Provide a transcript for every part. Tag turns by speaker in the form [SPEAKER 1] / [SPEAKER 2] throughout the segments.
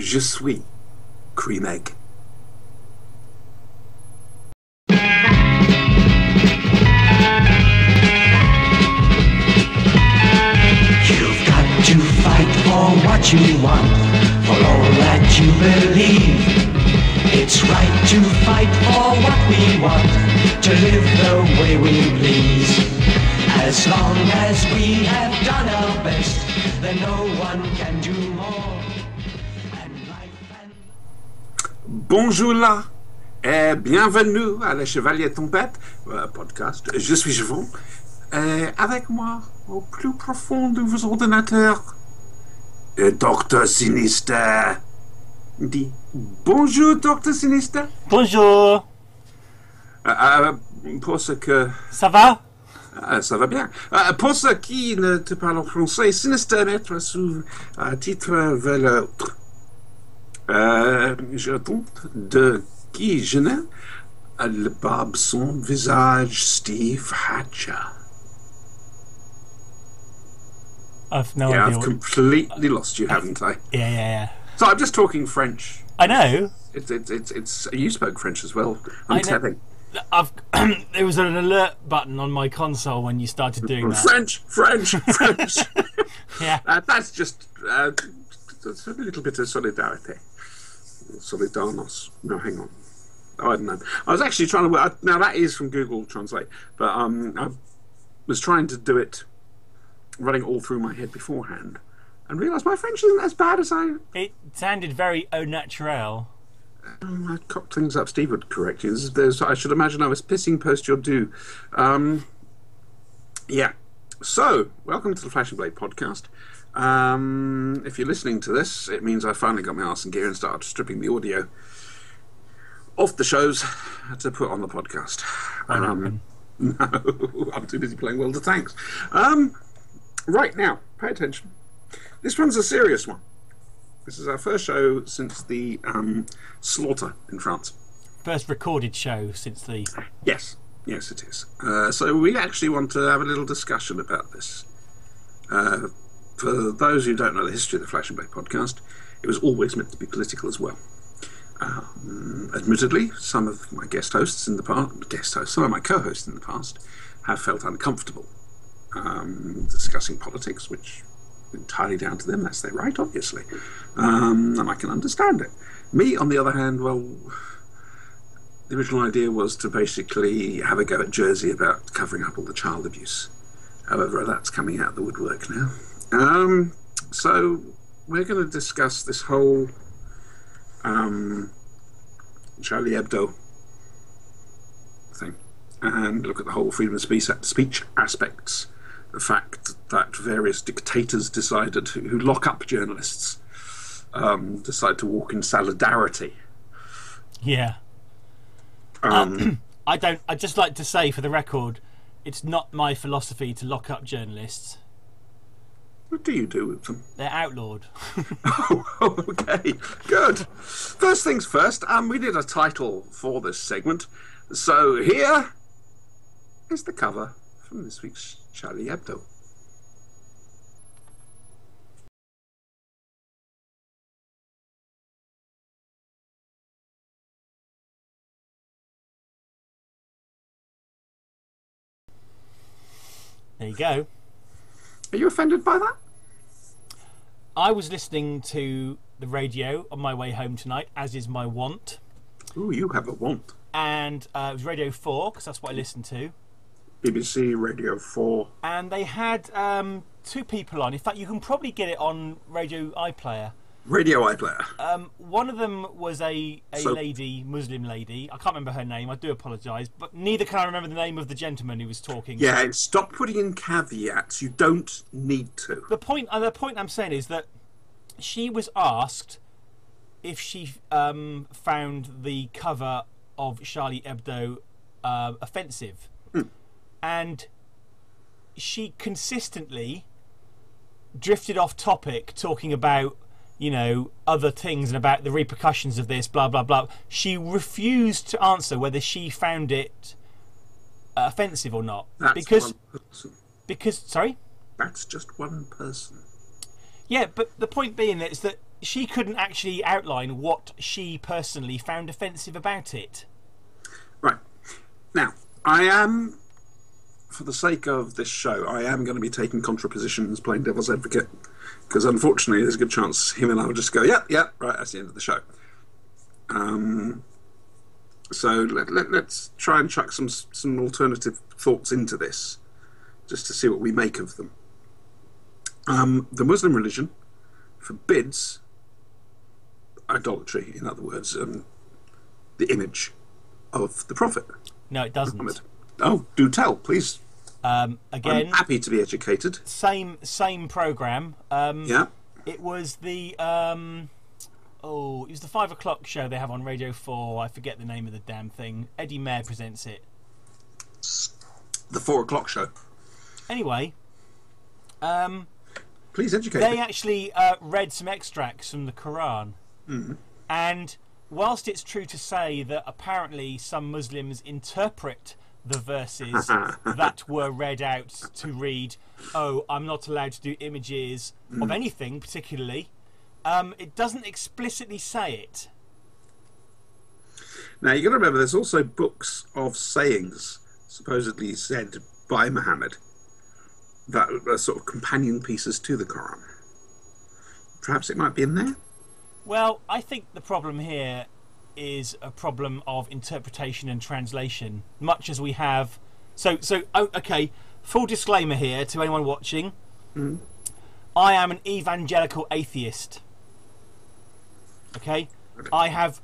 [SPEAKER 1] Je suis cream egg.
[SPEAKER 2] You've got to fight for what you want, for all that you believe. It's right to fight for what we want, to live the way we please. As long as we have done our best, then no one can do more. And life and...
[SPEAKER 1] Bonjour là, et bienvenue à la Chevalier Tempête, podcast. Je suis Jevon, et avec moi, au plus profond de vos ordinateurs, Docteur Sinister. Dis bonjour, Docteur Sinister.
[SPEAKER 3] Bonjour.
[SPEAKER 1] Pour ce que...
[SPEAKER 3] Ça va?
[SPEAKER 1] Ça va bien. Pour ceux qui ne te parlent français, Sinister mettre sous titre vers l'autre. Je tente de qui je n'ai le barbe son visage Steve Hatcher.
[SPEAKER 3] I've no
[SPEAKER 1] Yeah,
[SPEAKER 3] idea.
[SPEAKER 1] I've completely lost you, haven't I?
[SPEAKER 3] Yeah.
[SPEAKER 1] So I'm just talking French.
[SPEAKER 3] I know.
[SPEAKER 1] It's you spoke French as well. I'm
[SPEAKER 3] I know.
[SPEAKER 1] telling.
[SPEAKER 3] There was an alert button on my console when you started doing that.
[SPEAKER 1] French.
[SPEAKER 3] Yeah.
[SPEAKER 1] That's just that's a little bit of solidarity. Solidarnos. No, hang on. Oh, I don't know. I was actually trying to work. Now that is from Google Translate, but I was trying to do it, running all through my head beforehand, and realised my French isn't as bad as I.
[SPEAKER 3] It sounded very au naturel.
[SPEAKER 1] I cocked things up. Steve would correct you. I should imagine I was pissing post your due. Yeah. So, welcome to the Flash and Blade podcast. If you're listening to this, it means I finally got my arse in gear and started stripping the audio off the shows to put on the podcast. No, I'm too busy playing World of Tanks. Right now, pay attention. This one's a serious one. This is our first show since the slaughter in France.
[SPEAKER 3] First recorded show since the...
[SPEAKER 1] Yes, it is. So we actually want to have a little discussion about this. For those who don't know the history of the Flash and Blade podcast, it was always meant to be political as well. Admittedly, some of my some of my co-hosts in the past have felt uncomfortable discussing politics, which entirely down to them. That's their right, obviously, and I can understand it. Me, on the other hand, well, the original idea was to basically have a go at Jersey about covering up all the child abuse. However, that's coming out of the woodwork now. So we're going to discuss this whole Charlie Hebdo thing and look at the whole freedom of speech aspects. The fact that various dictators decided who lock up journalists decide to walk in solidarity.
[SPEAKER 3] Yeah. I'd just like to say, for the record, it's not my philosophy to lock up journalists.
[SPEAKER 1] What do you do with them?
[SPEAKER 3] They're outlawed.
[SPEAKER 1] Oh, okay, good. First things first, we did a title for this segment, so here is the cover from this week's Charlie Hebdo.
[SPEAKER 3] There you go.
[SPEAKER 1] Are you offended by that?
[SPEAKER 3] I was listening to the radio on my way home tonight, as is my wont.
[SPEAKER 1] Ooh, you have a want.
[SPEAKER 3] And it was Radio 4, because that's what I listened to.
[SPEAKER 1] BBC Radio 4.
[SPEAKER 3] And they had two people on. In fact, you can probably get it on Radio iPlayer.
[SPEAKER 1] Radio iPlayer.
[SPEAKER 3] One of them was a lady, Muslim lady. I can't remember her name. I do apologise, but neither can I remember the name of the gentleman who was talking.
[SPEAKER 1] Yeah, stop putting in caveats. You don't need to.
[SPEAKER 3] The point I'm saying is that she was asked if she found the cover of Charlie Hebdo offensive, and she consistently drifted off topic, talking about, you know, other things and about the repercussions of this, blah blah blah. She refused to answer whether she found it offensive or not.
[SPEAKER 1] That's one person.
[SPEAKER 3] Because sorry,
[SPEAKER 1] That's just one person.
[SPEAKER 3] yeah, but the point being is that she couldn't actually outline what she personally found offensive about it.
[SPEAKER 1] Right. Now, I am, for the sake of this show, I am going to be taking contrapositions, playing devil's advocate, because unfortunately there's a good chance him and I will just go, yeah, right, that's the end of the show. So let's try and chuck some alternative thoughts into this, just to see what we make of them. The Muslim religion forbids idolatry, in other words, the image of the Prophet.
[SPEAKER 3] No, it doesn't.
[SPEAKER 1] Muhammad. Oh, do tell, please.
[SPEAKER 3] Again,
[SPEAKER 1] I'm happy to be educated.
[SPEAKER 3] Same program.
[SPEAKER 1] Yeah.
[SPEAKER 3] It was the it was the 5 o'clock show they have on Radio 4. I forget the name of the damn thing. Eddie Mair presents it.
[SPEAKER 1] The 4 o'clock show.
[SPEAKER 3] Anyway,
[SPEAKER 1] please educate
[SPEAKER 3] they
[SPEAKER 1] me.
[SPEAKER 3] actually read some extracts from the Quran.
[SPEAKER 1] Mm.
[SPEAKER 3] And whilst it's true to say that apparently some Muslims interpret the verses that were read out to read, oh, I'm not allowed to do images of anything particularly, it doesn't explicitly say it.
[SPEAKER 1] Now, you've got to remember, there's also books of sayings supposedly said by Muhammad that are sort of companion pieces to the Quran. Perhaps it might be in there?
[SPEAKER 3] Well, I think the problem here is a problem of interpretation and translation, much as we have... Okay, full disclaimer here to anyone watching.
[SPEAKER 1] Mm.
[SPEAKER 3] I am an evangelical atheist. Okay? I have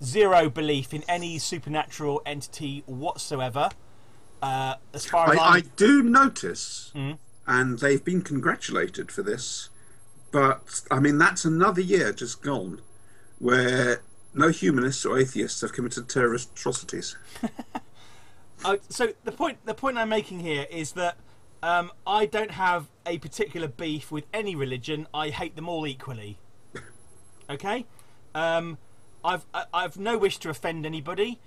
[SPEAKER 3] zero belief in any supernatural entity whatsoever. As far as
[SPEAKER 1] I do notice, and they've been congratulated for this, but, I mean, that's another year just gone where no humanists or atheists have committed terrorist atrocities.
[SPEAKER 3] So the point I'm making here is that I don't have a particular beef with any religion. I hate them all equally. Okay? I've no wish to offend anybody.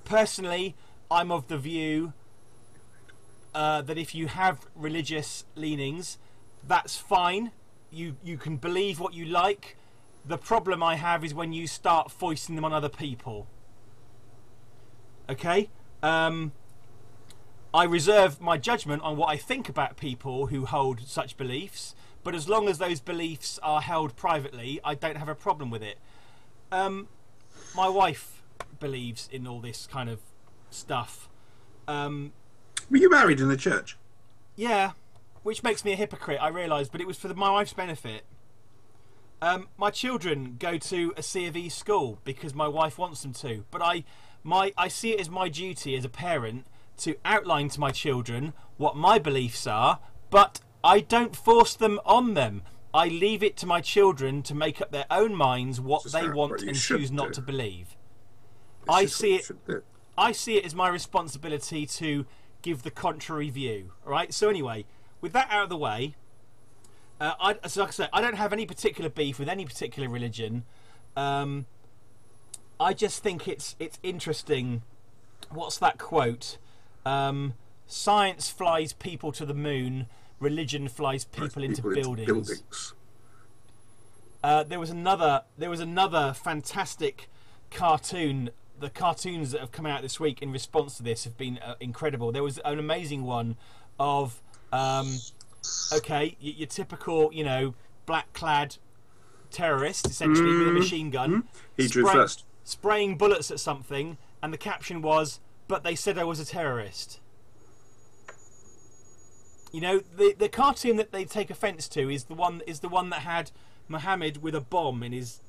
[SPEAKER 3] Personally, I'm of the view that if you have religious leanings, that's fine. You can believe what you like. The problem I have is when you start foisting them on other people. Okay? I reserve my judgment on what I think about people who hold such beliefs, but as long as those beliefs are held privately, I don't have a problem with it. My wife believes in all this kind of stuff.
[SPEAKER 1] Were you married in the church?
[SPEAKER 3] Yeah, which makes me a hypocrite, I realise, but it was for my wife's benefit. My children go to a C of E school because my wife wants them to, but I see it as my duty as a parent to outline to my children what my beliefs are, but I don't force them on them. I leave it to my children to make up their own minds what they want and choose not to believe. I see it as my responsibility to give the contrary view. All right. So anyway, with that out of the way, so like I say, I don't have any particular beef with any particular religion. I just think it's interesting. What's that quote? Science flies people to the moon. Religion flies people into buildings. There was another fantastic cartoon. The cartoons that have come out this week in response to this have been incredible. There was an amazing one of your typical, black-clad terrorist, essentially, with a machine gun.
[SPEAKER 1] He drew first.
[SPEAKER 3] Spraying bullets at something, and the caption was, "But they said I was a terrorist." The cartoon that they take offence to is the one that had Muhammad with a bomb in his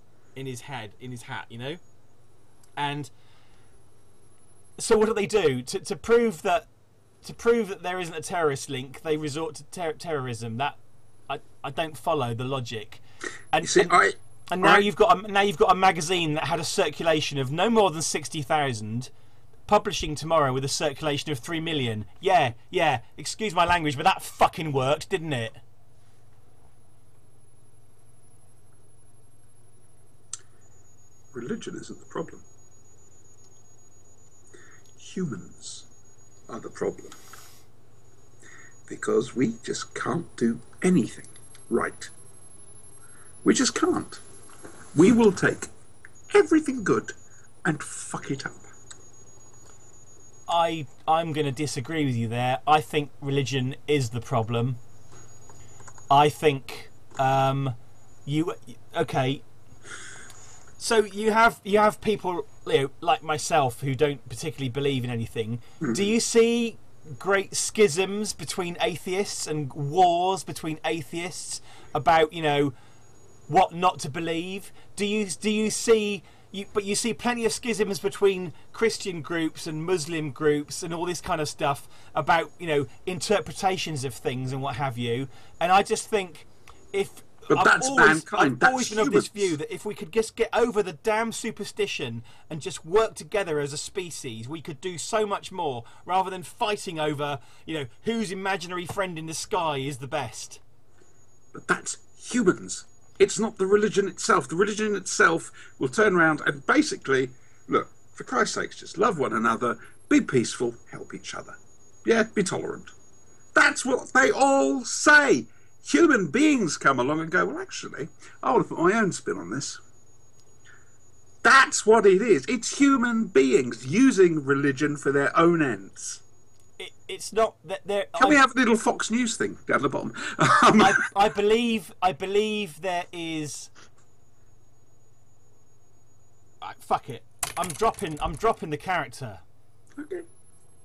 [SPEAKER 3] hat. And so what do they do to prove that there isn't a terrorist link? They resort to terrorism. That I don't follow the logic. And now you've got a magazine that had a circulation of no more than 60,000. Publishing tomorrow with a circulation of 3 million. Yeah, excuse my language, but that fucking worked, didn't it?
[SPEAKER 1] Religion isn't the problem. Humans are the problem. Because we just can't do anything right. We just can't. We will take everything good and fuck it up.
[SPEAKER 3] I'm going to disagree with you there. I think religion is the problem. I think okay. So you have people, you know, like myself who don't particularly believe in anything. Do you see great schisms between atheists and wars between atheists about, you know, what not to believe? Do you see? But you see plenty of schisms between Christian groups and Muslim groups and all this kind of stuff about, you know, interpretations of things and what have you. And I just think
[SPEAKER 1] I've
[SPEAKER 3] always been of this view that if we could just get over the damn superstition and just work together as a species, we could do so much more rather than fighting over, you know, whose imaginary friend in the sky is the best.
[SPEAKER 1] But that's humans. It's not the religion itself. The religion itself will turn around and basically, look, for Christ's sake, just love one another, be peaceful, help each other. Yeah, be tolerant. That's what they all say. Human beings come along and go, well, actually, I want to put my own spin on this. That's what it is. It's human beings using religion for their own ends.
[SPEAKER 3] It's not that they're...
[SPEAKER 1] Can we have a little Fox News thing down the bottom?
[SPEAKER 3] I believe there is... Fuck it. I'm dropping the character.
[SPEAKER 1] Okay.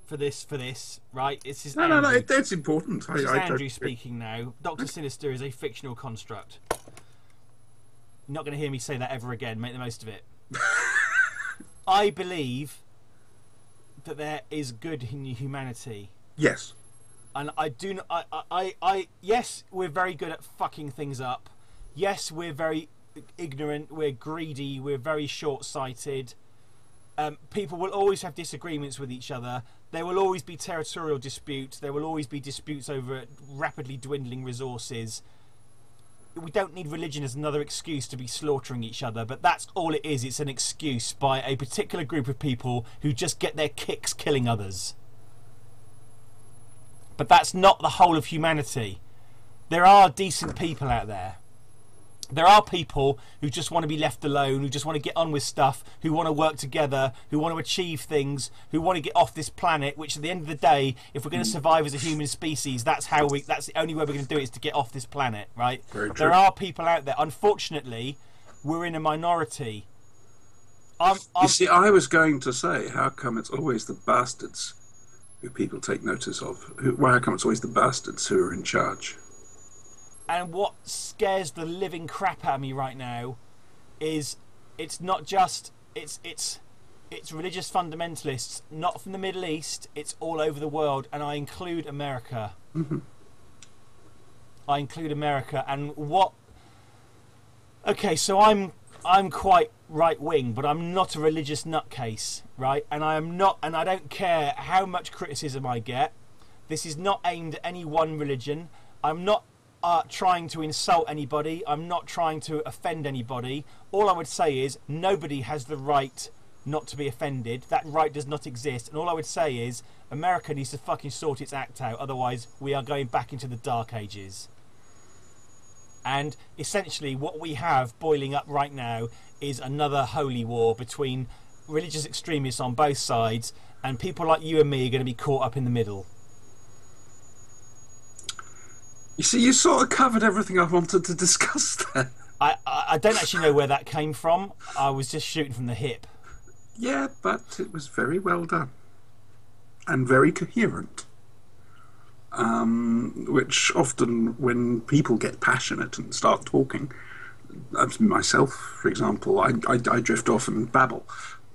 [SPEAKER 3] For this, right? This is
[SPEAKER 1] no, that's important.
[SPEAKER 3] This is Andrew speaking now. Dr. Sinister is a fictional construct. You're not going to hear me say that ever again. Make the most of it. I believe that there is good in humanity.
[SPEAKER 1] Yes.
[SPEAKER 3] And I do not. Yes, we're very good at fucking things up. Yes, we're very ignorant. We're greedy. We're very short-sighted. People will always have disagreements with each other. There will always be territorial disputes. There will always be disputes over rapidly dwindling resources. We don't need religion as another excuse to be slaughtering each other, but that's all it is. It's an excuse by a particular group of people who just get their kicks killing others. But that's not the whole of humanity. There are decent people out there. There are people who just want to be left alone, who just want to get on with stuff, who want to work together, who want to achieve things, who want to get off this planet, which at the end of the day, if we're going to survive as a human species, that's the only way we're going to do it, is to get off this planet, right?
[SPEAKER 1] Very true.
[SPEAKER 3] There are people out there. Unfortunately, we're in a minority.
[SPEAKER 1] You see, I was going to say, how come it's always the bastards who people take notice of? How come it's always the bastards who are in charge?
[SPEAKER 3] And what scares the living crap out of me right now is it's not just it's religious fundamentalists, not from the Middle East, it's all over the world, and I include America.
[SPEAKER 1] Mm-hmm.
[SPEAKER 3] I include America. And what... Okay, so I'm quite right wing, but I'm not a religious nutcase, right? And I am not, and I don't care how much criticism I get. This is not aimed at any one religion. I'm not trying to insult anybody. I'm not trying to offend anybody. All I would say is nobody has the right not to be offended. That right does not exist. And all I would say is America needs to fucking sort its act out. Otherwise, we are going back into the dark ages. And essentially what we have boiling up right now is another holy war between religious extremists on both sides, and people like you and me are going to be caught up in the middle.
[SPEAKER 1] You see, you sort of covered everything I wanted to discuss there.
[SPEAKER 3] I don't actually know where that came from. I was just shooting from the hip.
[SPEAKER 1] Yeah, but it was very well done. And very coherent. Which often, when people get passionate and start talking, myself, for example, I drift off and babble.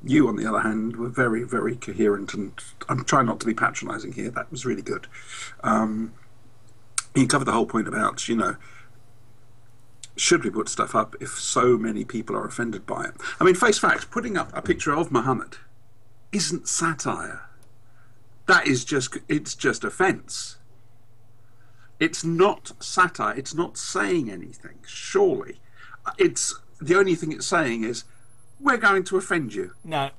[SPEAKER 1] You, on the other hand, were very, very coherent, and I'm trying not to be patronising here. That was really good. You covered the whole point about, you know, should we put stuff up if so many people are offended by it? I mean, face facts, putting up a picture of Muhammad isn't satire. That is it's just offence. It's not satire. It's not saying anything, surely. It's the only thing it's saying is, we're going to offend you.
[SPEAKER 3] No.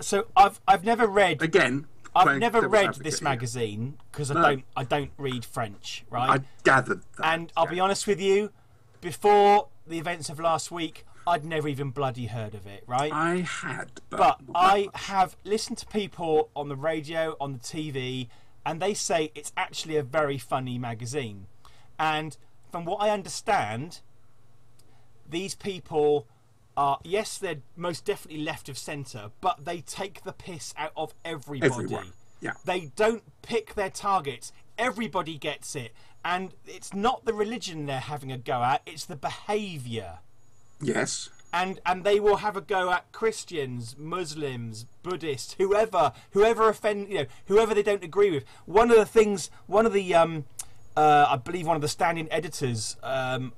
[SPEAKER 3] So I've never read...
[SPEAKER 1] Again...
[SPEAKER 3] I've never read this magazine because I don't read French, right?
[SPEAKER 1] I gathered that.
[SPEAKER 3] And I'll be honest with you, before the events of last week, I'd never even bloody heard of it, right?
[SPEAKER 1] I had,
[SPEAKER 3] But
[SPEAKER 1] not that
[SPEAKER 3] I
[SPEAKER 1] much.
[SPEAKER 3] have listened to people on the radio, on the TV, and they say it's actually a very funny magazine. And from what I understand, these people are, yes, they're most definitely left of centre, but they take the piss out of everybody.
[SPEAKER 1] Everyone, yeah.
[SPEAKER 3] They don't pick their targets. Everybody gets it. And it's not the religion they're having a go at, it's the behaviour.
[SPEAKER 1] Yes.
[SPEAKER 3] And they will have a go at Christians, Muslims, Buddhists, whoever offend, whoever they don't agree with. One of the I believe one of the standing editors, I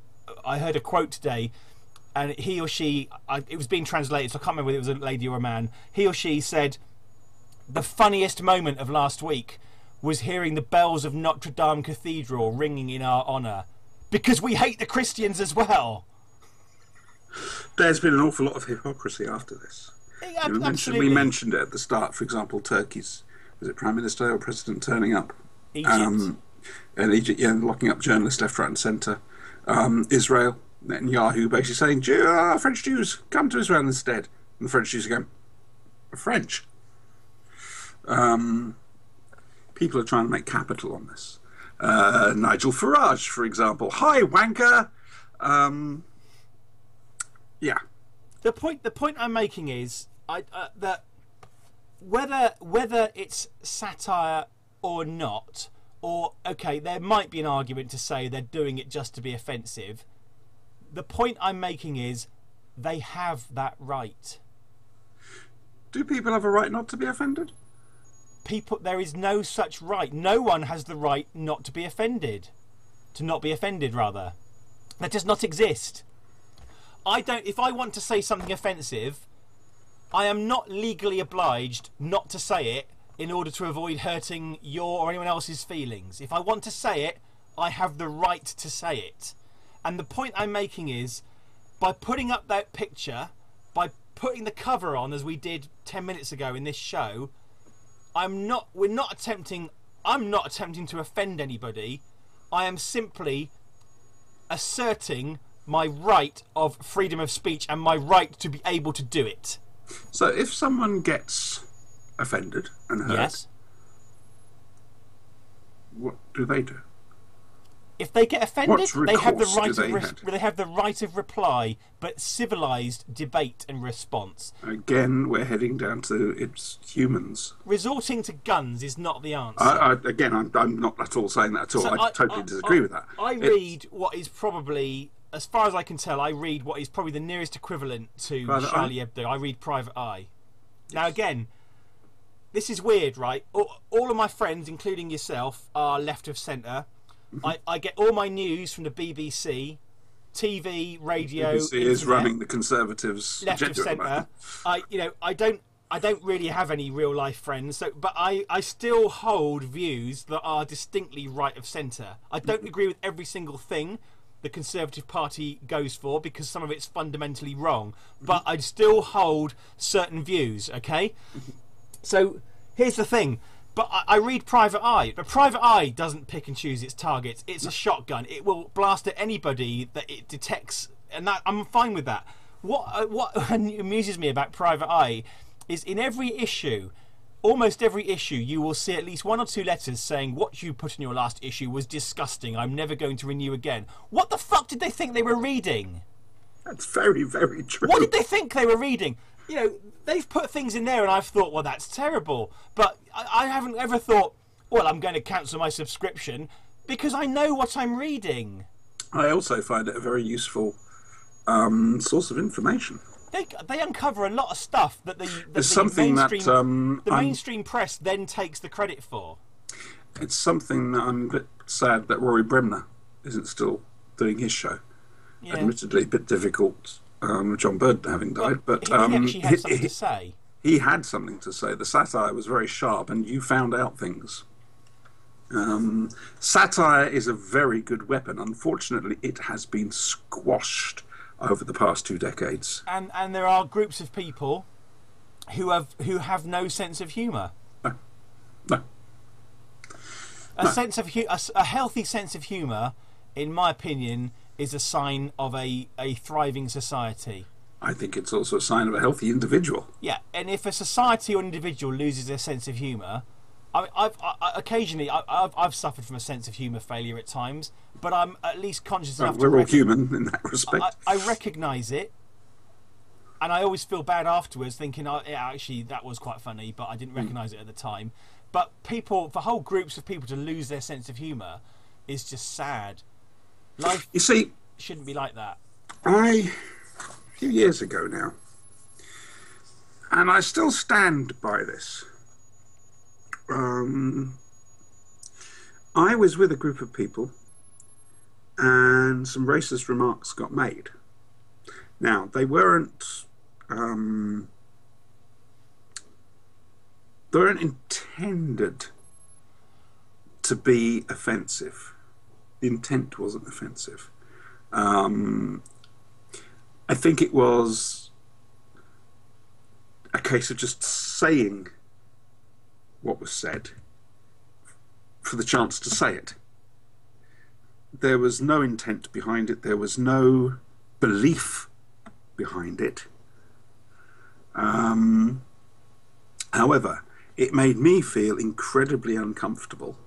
[SPEAKER 3] heard a quote today, and he or she, it was being translated, so I can't remember whether it was a lady or a man. He or she said, the funniest moment of last week was hearing the bells of Notre Dame Cathedral ringing in our honour, because we hate the Christians as well.
[SPEAKER 1] There's been an awful lot of hypocrisy after this.
[SPEAKER 3] Yeah,
[SPEAKER 1] We mentioned it at the start, for example, Turkey's, was it Prime Minister or President turning up?
[SPEAKER 3] Egypt.
[SPEAKER 1] And Egypt, locking up journalists left, right and centre. Israel, Netanyahu basically saying, French Jews, come to Israel instead. And the French Jews are going, French? People are trying to make capital on this. Nigel Farage, for example. Hi, wanker! Yeah.
[SPEAKER 3] The point I'm making is that whether it's satire or not, or okay, there might be an argument to say they're doing it just to be offensive. The point I'm making is they have that right.
[SPEAKER 1] Do people have a right not to be offended?
[SPEAKER 3] There is no such right. No one has the right not to be offended. To not be offended, rather. That does not exist. If I want to say something offensive, I am not legally obliged not to say it in order to avoid hurting your or anyone else's feelings. If I want to say it, I have the right to say it. And the point I'm making is, by putting up that picture, by putting the cover on as we did 10 minutes ago in this show, I'm not attempting to offend anybody. I am simply asserting my right of freedom of speech and my right to be able to do it.
[SPEAKER 1] So if someone gets offended and hurt,
[SPEAKER 3] yes,
[SPEAKER 1] what do they do?
[SPEAKER 3] If they get offended, they have
[SPEAKER 1] they
[SPEAKER 3] have the right of reply, but civilised debate and response.
[SPEAKER 1] Again, we're heading down to it's humans.
[SPEAKER 3] Resorting to guns is not the answer.
[SPEAKER 1] I'm not at all saying that at all.
[SPEAKER 3] So
[SPEAKER 1] I totally disagree with that.
[SPEAKER 3] I read what is probably, as far as I can tell, I read what is probably the nearest equivalent to Charlie Hebdo. I read Private Eye. Yes. Now again, this is weird, right? All of my friends, including yourself, are left of centre. I get all my news from the BBC, TV, radio.
[SPEAKER 1] The BBC
[SPEAKER 3] internet,
[SPEAKER 1] is running the Conservatives'
[SPEAKER 3] left of centre. I don't really have any real life friends, but I still hold views that are distinctly right of centre. I don't agree with every single thing the Conservative Party goes for, because some of it's fundamentally wrong. But I still hold certain views. Okay, so here's the thing. But I read Private Eye. But Private Eye doesn't pick and choose its targets. It's a shotgun. It will blast at anybody that it detects, and that I'm fine with that. What amuses me about Private Eye is in every issue, almost every issue, you will see at least one or two letters saying what you put in your last issue was disgusting. I'm never going to renew again. What the fuck did they think they were reading?
[SPEAKER 1] That's very, very true.
[SPEAKER 3] What did they think they were reading? They've put things in there and I've thought, well, that's terrible. But I haven't ever thought, well, I'm going to cancel my subscription, because I know what I'm reading. I
[SPEAKER 1] also find it a very useful source of information.
[SPEAKER 3] They uncover a lot of stuff that the mainstream press then takes the credit for.
[SPEAKER 1] It's something that I'm a bit sad that Rory Bremner isn't still doing his show. Yeah. Admittedly, a bit difficult. John Bird having died, but
[SPEAKER 3] he actually had something to say.
[SPEAKER 1] He had something to say. The satire was very sharp, and you found out things. Satire is a very good weapon. Unfortunately, it has been squashed over the past 2 decades.
[SPEAKER 3] And there are groups of people who have no sense of humour.
[SPEAKER 1] No.
[SPEAKER 3] A healthy sense of humour, in my opinion, is a sign of a thriving society.
[SPEAKER 1] I think it's also a sign of a healthy individual.
[SPEAKER 3] Yeah, and if a society or individual loses their sense of humour, occasionally I've suffered from a sense of humour failure at times, but I'm at least conscious enough.
[SPEAKER 1] We're all human in that respect.
[SPEAKER 3] I recognise it, and I always feel bad afterwards, thinking, "Oh, yeah, actually, that was quite funny," but I didn't recognise it at the time. But for whole groups of people to lose their sense of humour is just sad. Life,
[SPEAKER 1] you see,
[SPEAKER 3] shouldn't be like that.
[SPEAKER 1] A few years ago now, and I still stand by this. I was with a group of people, and some racist remarks got made. Now, they weren't intended to be offensive. The intent wasn't offensive. I think it was a case of just saying what was said for the chance to say it. There was no intent behind it. There was no belief behind it. However, it made me feel incredibly uncomfortable.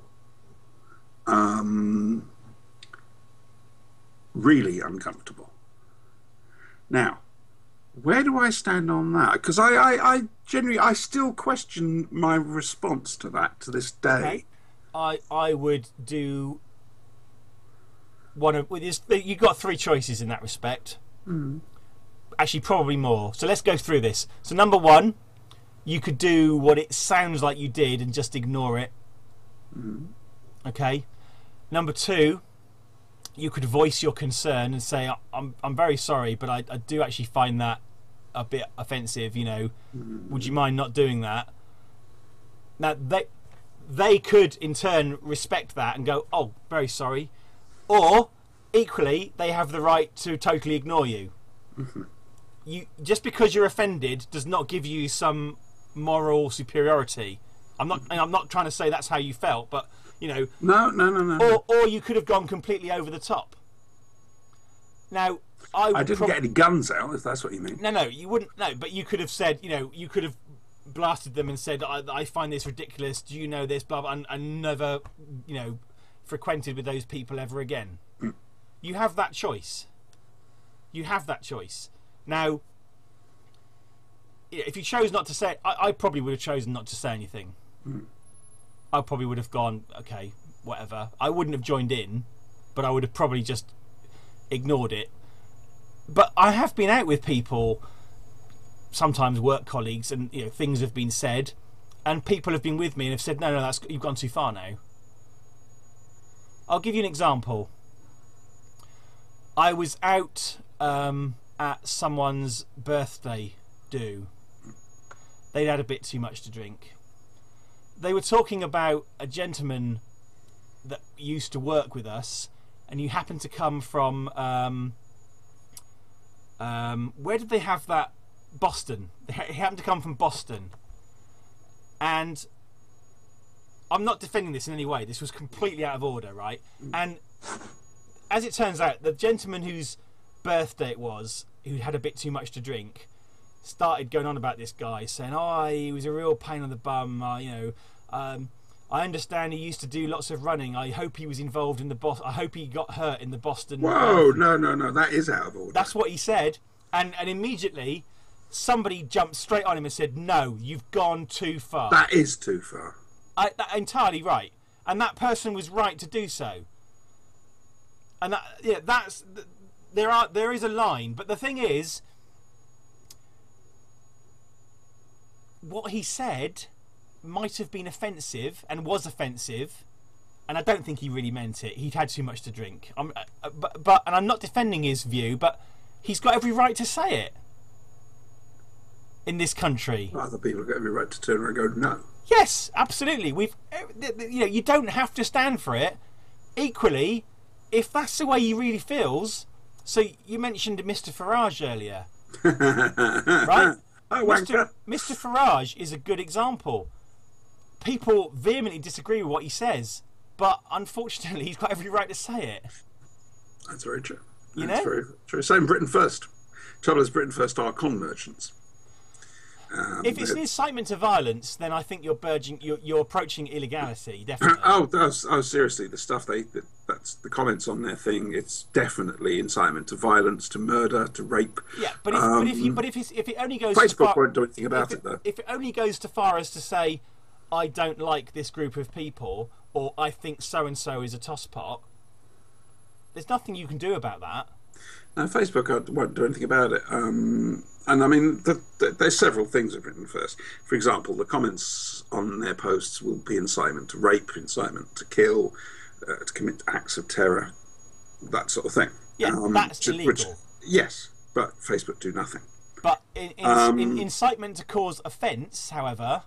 [SPEAKER 1] Really uncomfortable. Now, where do I stand on that? Because I genuinely, I still question my response to that to this day.
[SPEAKER 3] Okay. I would do one of you've got three choices in that respect. Actually, probably more. So let's go through this. So number one, you could do what it sounds like you did and just ignore it. Okay. Number two, you could voice your concern and say, I'm very sorry, but I do actually find that a bit offensive, you know. Would you mind not doing that? Now, they could in turn respect that and go, oh, very sorry. Or, equally, they have the right to totally ignore you. You just because you're offended does not give you some moral superiority. I'm not trying to say that's how you felt, but you know. No. Or you could have gone completely over the top. Now, I didn't
[SPEAKER 1] get any guns out, if that's what you mean.
[SPEAKER 3] No, you wouldn't. No, but you could have said, you know, you could have blasted them and said, I find this ridiculous. Do you know this? Blah blah, and never, you know, frequented with those people ever again. You have that choice. You have that choice. Now, if you chose not to say, I probably would have chosen not to say anything. I probably would have gone, okay, whatever. I wouldn't have joined in, but I would have probably just ignored it. But I have been out with people, sometimes work colleagues, and you know, things have been said, and people have been with me and have said, no, you've gone too far now. I'll give you an example. I was out at someone's birthday do. They'd had a bit too much to drink. They were talking about a gentleman that used to work with us, and you happened to come from where did they have that? Boston. He happened to come from Boston, and I'm not defending this in any way. This was completely out of order, right? And as it turns out, the gentleman whose birthday it was, who had a bit too much to drink, started going on about this guy, saying, "Oh, he was a real pain on the bum. I understand he used to do lots of running. I hope he was involved in the I hope he got hurt in the Boston."
[SPEAKER 1] Whoa! No, that is out of order.
[SPEAKER 3] That's what he said, and immediately somebody jumped straight on him and said, "No, you've gone too far."
[SPEAKER 1] That is too far.
[SPEAKER 3] That's entirely right, and that person was right to do so. And there is a line, but the thing is, what he said might have been offensive and was offensive, and I don't think he really meant it. He'd had too much to drink. But and I'm not defending his view, but he's got every right to say it in this country.
[SPEAKER 1] Other people have got every right to turn around and go, no.
[SPEAKER 3] Yes, absolutely. You don't have to stand for it. Equally, if that's the way he really feels. So you mentioned Mr. Farage earlier, right?
[SPEAKER 1] Oh,
[SPEAKER 3] Mr. Farage is a good example. People vehemently disagree with what he says, but unfortunately, he's got every right to say it.
[SPEAKER 1] That's very true.
[SPEAKER 3] You
[SPEAKER 1] That's
[SPEAKER 3] know?
[SPEAKER 1] very true. Same Britain First. Trouble is, Britain First are con merchants.
[SPEAKER 3] If it's an incitement to violence, then I think you're approaching illegality, definitely.
[SPEAKER 1] Seriously, the stuff that's the comments on their thing. It's definitely incitement to violence, to murder, to rape.
[SPEAKER 3] Yeah, but if it only goes
[SPEAKER 1] Facebook
[SPEAKER 3] so far,
[SPEAKER 1] won't do anything about it though.
[SPEAKER 3] If it only goes so far as to say, I don't like this group of people, or I think so and so is a tosspot, there's nothing you can do about that.
[SPEAKER 1] No, Facebook won't do anything about it. And I mean, there's several things at Britain First. For example, the comments on their posts will be incitement to rape, incitement to kill, to commit acts of terror, that sort of thing.
[SPEAKER 3] Yeah, that's illegal.
[SPEAKER 1] Yes, but Facebook do nothing.
[SPEAKER 3] But in incitement to cause offence, however,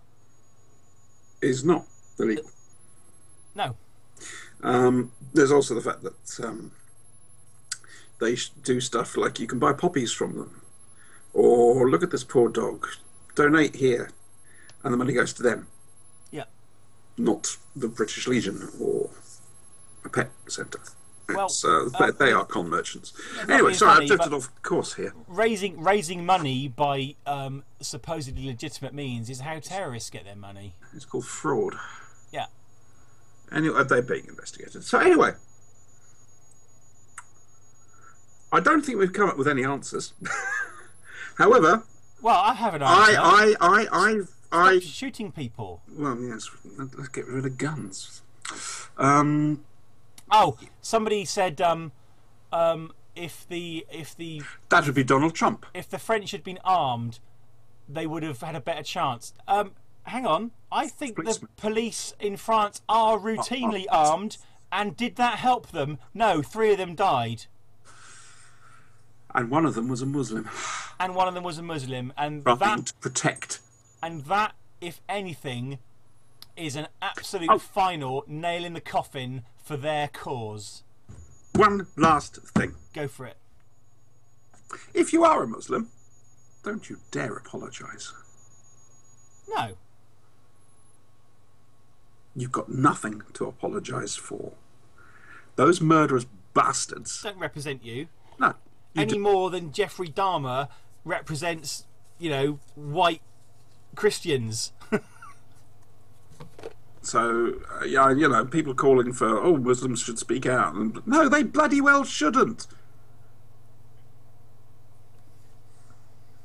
[SPEAKER 1] is not illegal.
[SPEAKER 3] No.
[SPEAKER 1] There's also the fact that they do stuff like you can buy poppies from them, or look at this poor dog, donate here, and the money goes to them.
[SPEAKER 3] Yeah.
[SPEAKER 1] Not the British Legion or a pet centre.
[SPEAKER 3] Well,
[SPEAKER 1] they are con merchants. Anyway, sorry, I've drifted off course here.
[SPEAKER 3] Raising money by supposedly legitimate means is how terrorists get their money.
[SPEAKER 1] It's called fraud.
[SPEAKER 3] Yeah.
[SPEAKER 1] Anyway, they're being investigated. So anyway, I don't think we've come up with any answers. However,
[SPEAKER 3] well, I have an answer.
[SPEAKER 1] I
[SPEAKER 3] Stop shooting people.
[SPEAKER 1] Well, yes. Let's get rid of guns.
[SPEAKER 3] Oh, somebody said if the
[SPEAKER 1] that would be Donald Trump.
[SPEAKER 3] If the French had been armed, they would have had a better chance. Hang on, I think the police in France are routinely armed, and did that help them? No, 3 of them died.
[SPEAKER 1] And one of them was a Muslim.
[SPEAKER 3] And one of them was a Muslim, and
[SPEAKER 1] that to protect.
[SPEAKER 3] And that, if anything, is an absolute final nail in the coffin for their cause.
[SPEAKER 1] One last thing.
[SPEAKER 3] Go for it.
[SPEAKER 1] If you are a Muslim, don't you dare apologise.
[SPEAKER 3] No.
[SPEAKER 1] You've got nothing to apologise for. Those murderous bastards
[SPEAKER 3] don't represent you.
[SPEAKER 1] No.
[SPEAKER 3] Any more than Jeffrey Dahmer represents, white Christians.
[SPEAKER 1] So, people calling for, Muslims should speak out. No, they bloody well shouldn't.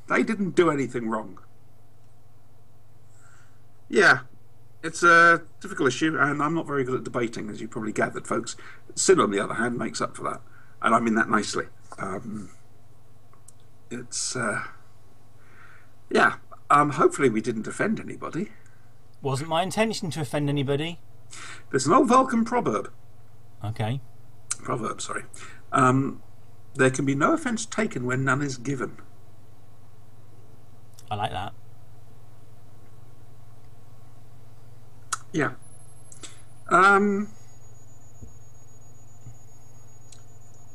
[SPEAKER 1] They didn't do anything wrong. Yeah, it's a difficult issue, and I'm not very good at debating, as you probably gathered, folks. Sin, on the other hand, makes up for that. And I mean that nicely. Hopefully we didn't offend anybody.
[SPEAKER 3] Wasn't my intention to offend anybody.
[SPEAKER 1] There's an old Vulcan proverb.
[SPEAKER 3] Okay.
[SPEAKER 1] Proverb, sorry. There can be no offence taken when none is given.
[SPEAKER 3] I like that.
[SPEAKER 1] Yeah.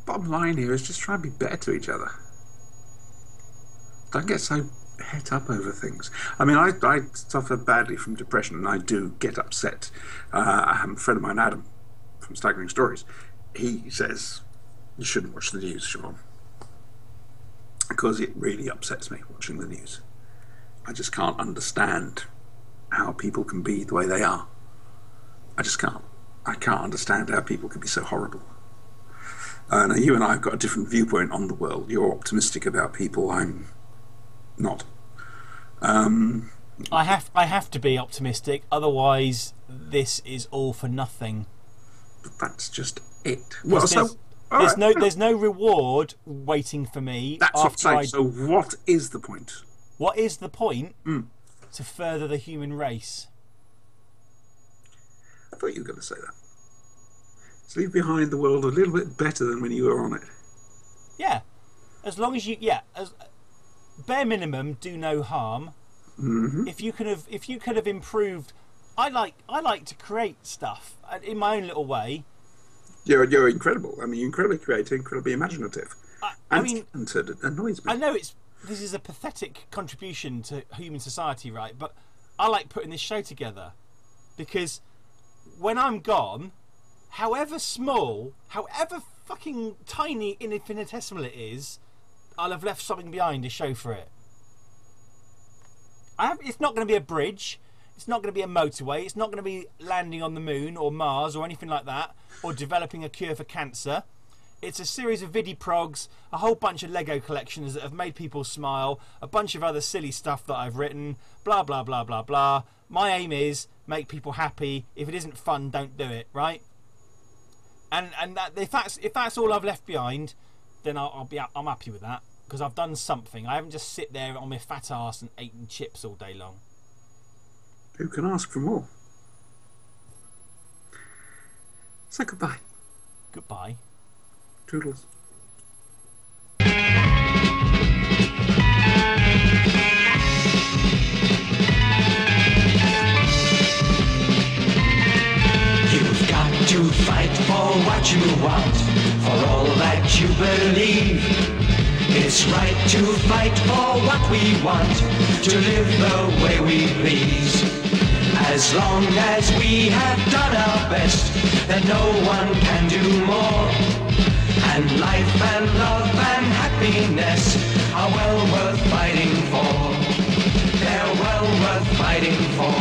[SPEAKER 1] Bottom line here is just try and be better to each other. Don't get so het up over things. I mean, I suffer badly from depression, and I do get upset. I have a friend of mine, Adam, from Staggering Stories. He says, you shouldn't watch the news, Sean, because it really upsets me watching the news. I just can't understand how people can be the way they are. I just can't. I can't understand how people can be so horrible. Now, you and I have got a different viewpoint on the world. You're optimistic about people. I'm not.
[SPEAKER 3] I have to be optimistic, otherwise this is all for nothing.
[SPEAKER 1] But that's just it.
[SPEAKER 3] There's no reward waiting for me.
[SPEAKER 1] That's what I'm saying. So what is the point?
[SPEAKER 3] What is the point? To further the human race.
[SPEAKER 1] I thought you were going to say that. To leave behind the world a little bit better than when you were on it.
[SPEAKER 3] Yeah, as long as as bare minimum, do no harm.
[SPEAKER 1] Mm-hmm.
[SPEAKER 3] If you could have improved, I like to create stuff in my own little way.
[SPEAKER 1] You're incredible. I mean, you're incredibly creative, incredibly imaginative. Talented. It annoys me.
[SPEAKER 3] I know this is a pathetic contribution to human society, right? But I like putting this show together because when I'm gone, however small, however fucking tiny, infinitesimal it is, I'll have left something behind to show for it. It's not going to be a bridge. It's not going to be a motorway. It's not going to be landing on the moon or Mars or anything like that, or developing a cure for cancer. It's a series of VidiProgs, a whole bunch of Lego collections that have made people smile, a bunch of other silly stuff that I've written, blah, blah, blah, blah, blah. My aim is make people happy. If it isn't fun, don't do it, right? And if that's all I've left behind, then I'm happy with that, because I've done something. I haven't just sit there on my fat arse and eating chips all day long.
[SPEAKER 1] Who can ask for more? So goodbye.
[SPEAKER 3] Goodbye.
[SPEAKER 1] Toodles.
[SPEAKER 2] You've got to fight for what you want, for all that you believe. It's right to fight for what we want, to live the way we please. As long as we have done our best, then no one can do more. And life and love and happiness are well worth fighting for. They're well worth fighting for.